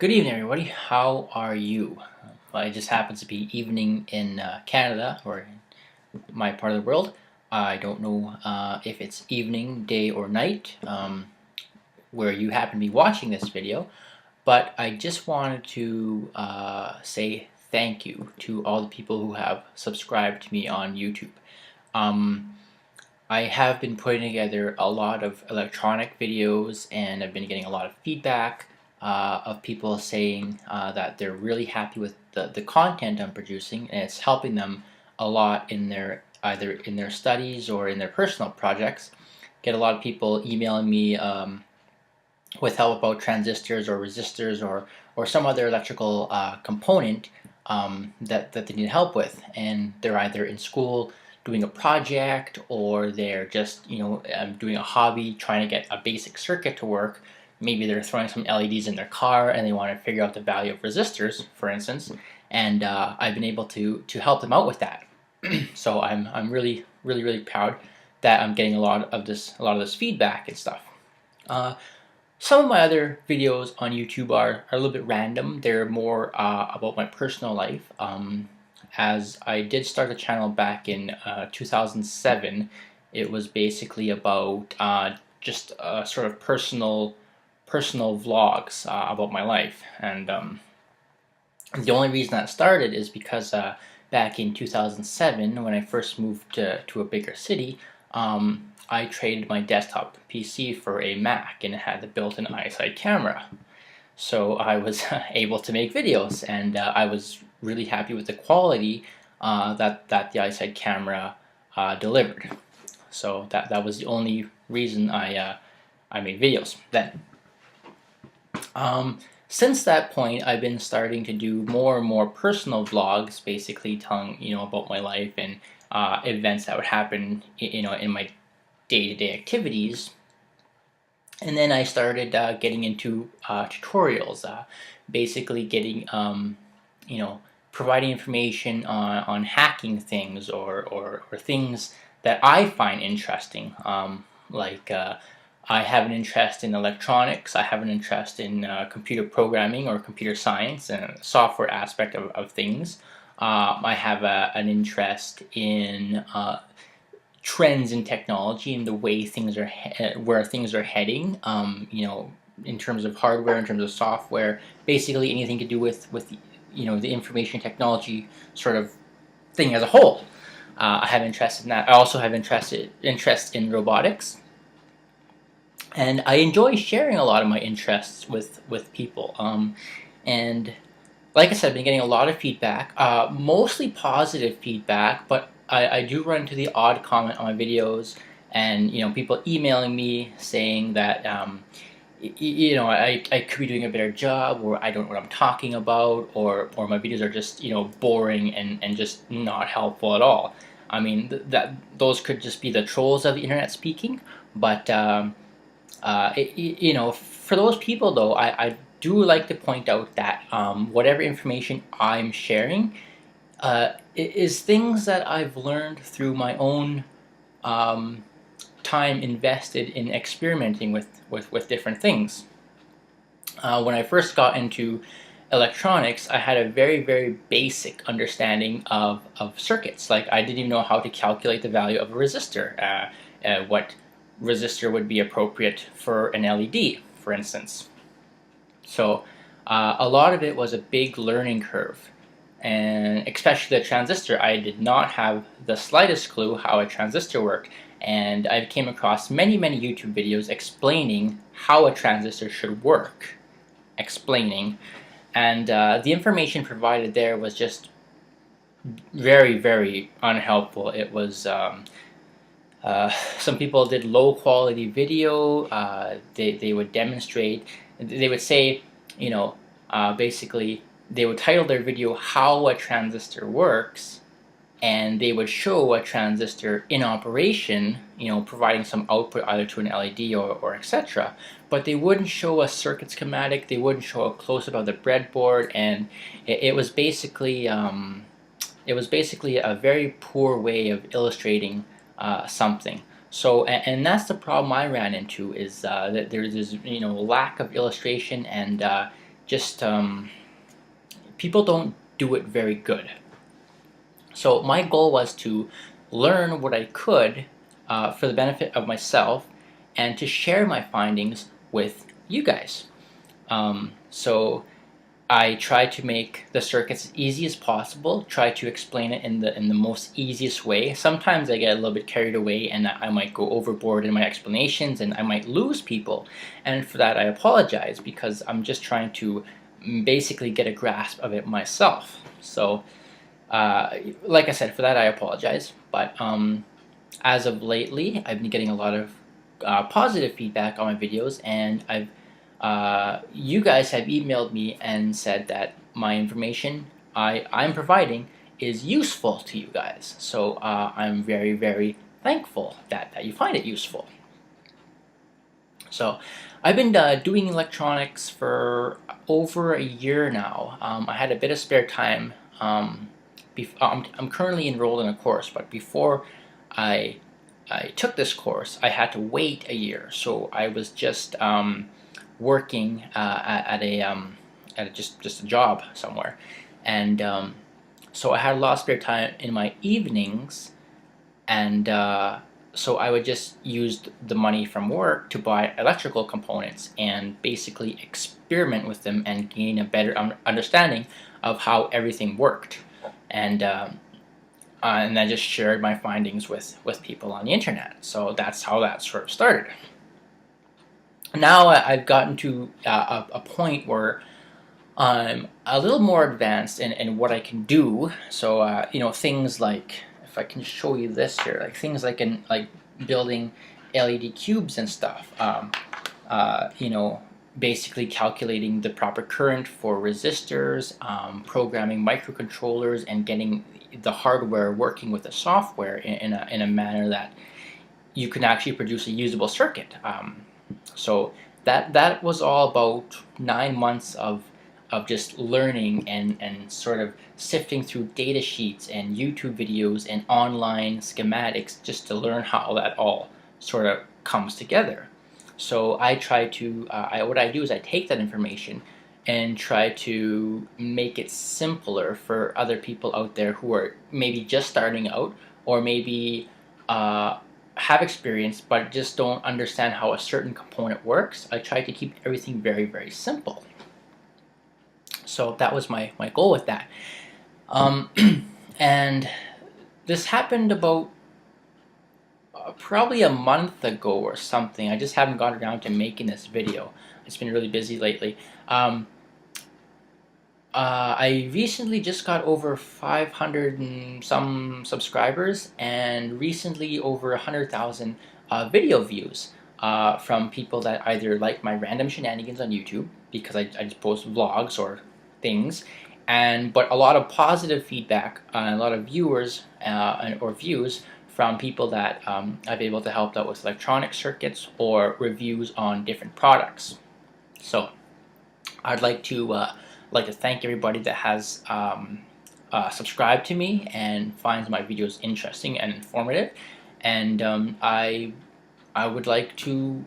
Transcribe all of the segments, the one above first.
Good evening, everybody. How are you? Well, it just happens to be evening in Canada, or in my part of the world. I don't know if it's evening, day, or night where you happen to be watching this video, but I just wanted to say thank you to all the people who have subscribed to me on YouTube. Um, I have been putting together a lot of electronic videos, and I've been getting a lot of feedback of people saying that they're really happy with the content I'm producing, and it's helping them a lot in their either in their studies or in their personal projects. Get a lot of people emailing me with help about transistors or resistors or some other electrical component that they need help with, and they're either in school doing a project, or they're just doing a hobby trying to get a basic circuit to work. Maybe they're throwing some LEDs in their car and they want to figure out the value of resistors, for instance, and I've been able to help them out with that. So I'm really proud that I'm getting a lot of this feedback and stuff. Uh, some of my other videos on YouTube are a little bit random. They're more about my personal life. As I did start a channel back in 2007, it was basically about just sort of personal vlogs about my life. And the only reason that started is because back in 2007, when I first moved to a bigger city, I traded my desktop PC for a Mac, and it had the built-in iSight camera. So I was able to make videos, and I was really happy with the quality that the iSight camera delivered. So that was the only reason I made videos then. Since that point, I've been starting to do more and more personal vlogs, basically telling about my life and events that would happen in my day-to-day activities. And then I started getting into tutorials, basically getting providing information on hacking things or things that I find interesting. Like I have an interest in electronics, I have an interest in computer programming or computer science and software aspect of things. I have an interest in trends in technology and the way things are where things are heading. In terms of hardware, in terms of software, basically anything to do with the information technology sort of thing as a whole. I have interest in that. I also have interest in robotics, and I enjoy sharing a lot of my interests with people. And like I said, I've been getting a lot of feedback, mostly positive feedback, but I do run into the odd comment on my videos, and people emailing me saying that I could be doing a better job, or I don't know what I'm talking about, or my videos are just boring and just not helpful at all. I mean that those could just be the trolls of the internet speaking, but for those people though, I do like to point out that whatever information I'm sharing is things that I've learned through my own time invested in experimenting with different things. When I first got into electronics, I had a very basic understanding of circuits. Like, I didn't even know how to calculate the value of a resistor, what resistor would be appropriate for an LED, for instance. So a lot of it was a big learning curve, and especially the transistor. I did not have the slightest clue how a transistor worked, and I came across many YouTube videos explaining how a transistor should work, and the information provided there was just very unhelpful. It was some people did low quality video. They would demonstrate, they would say, basically they would title their video "How a Transistor Works," and they would show a transistor in operation, providing some output either to an LED or etc. But they wouldn't show a circuit schematic. They wouldn't show a close-up of the breadboard, and it was basically a very poor way of illustrating something. So, and that's the problem I ran into, is that there's this lack of illustration, and just people don't do it very good. So my goal was to learn what I could for the benefit of myself and to share my findings with you guys. So I try to make the circuits as easy as possible, try to explain it in the most easiest way. Sometimes I get a little bit carried away and I might go overboard in my explanations and I might lose people. And for that I apologize, because I'm just trying to basically get a grasp of it myself. So like I said, for that I apologize. But as of lately, I've been getting a lot of positive feedback on my videos, and you guys have emailed me and said that my information I'm providing is useful to you guys. So I'm very, very thankful that you find it useful. So I've been doing electronics for over a year now. I had a bit of spare time. I'm currently enrolled in a course, but before I took this course, I had to wait a year. So I was just working at just a job somewhere, and so I had a lot of spare time in my evenings, and so I would just use the money from work to buy electrical components and basically experiment with them and gain a better understanding of how everything worked. And I just shared my findings with people on the internet. So that's how that sort of started. Now I've gotten to a point where I'm a little more advanced in what I can do. So things like, if I can show you this here, like things like building LED cubes and stuff. Basically calculating the proper current for resistors, programming microcontrollers, and getting the hardware working with the software in a manner that you can actually produce a usable circuit. So that was all about 9 months of just learning and sort of sifting through data sheets and YouTube videos and online schematics just to learn how that all sort of comes together. So I try to, what I do is I take that information and try to make it simpler for other people out there who are maybe just starting out, or maybe have experience but just don't understand how a certain component works. I try to keep everything very, very simple. So that was my goal with that. And this happened about probably a month ago or something. I just haven't got around to making this video. It's been really busy lately. I recently just got over 500 and some subscribers, and recently over 100,000 video views from people that either like my random shenanigans on YouTube, because I just post vlogs or things, but a lot of positive feedback, and a lot of viewers or views from people that I've been able to help out with electronic circuits or reviews on different products. So I'd like to thank everybody that has subscribed to me and finds my videos interesting and informative, and I would like to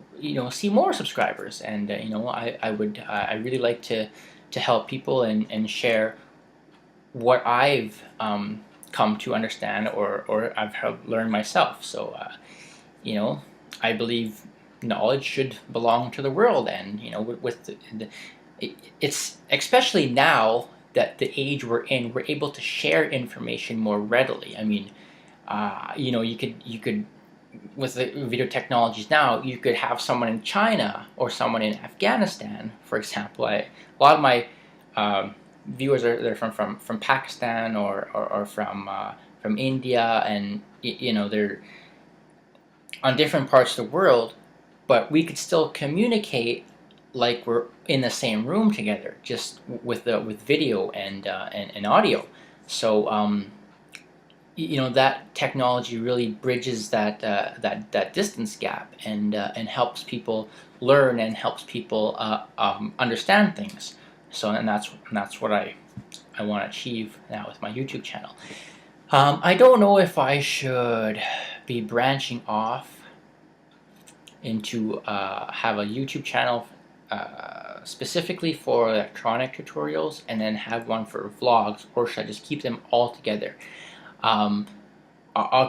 see more subscribers, and I really like to help people and share what I've come to understand or I've learned myself. So I believe knowledge should belong to the world, and it's especially now that the age we're in, we're able to share information more readily. I mean, you could with the video technologies now, you could have someone in China or someone in Afghanistan, for example. A lot of my viewers they're from Pakistan or from India, and they're on different parts of the world, but we could still communicate like we're in the same room together, just with video and audio. So that technology really bridges that distance gap, and helps people learn and helps people understand things. So and that's what I want to achieve now with my YouTube channel. I don't know if I should be branching off into have a YouTube channel specifically for electronic tutorials and then have one for vlogs, or should I just keep them all together?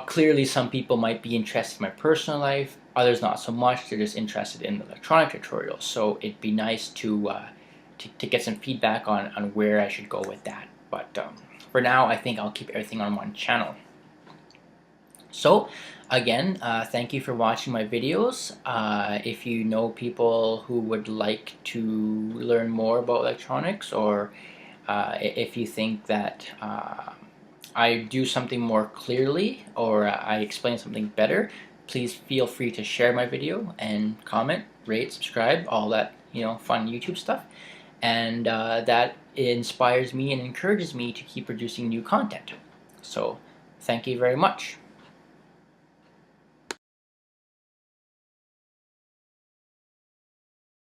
Clearly some people might be interested in my personal life, others not so much. They're just interested in the electronic tutorials, so it'd be nice to get some feedback on where I should go with that. But for now, I think I'll keep everything on one channel. So again, thank you for watching my videos. If you know people who would like to learn more about electronics, or if you think that I do something more clearly, or I explain something better, please feel free to share my video and comment, rate, subscribe, all that, you know, fun YouTube stuff. And that inspires me and encourages me to keep producing new content. So thank you very much.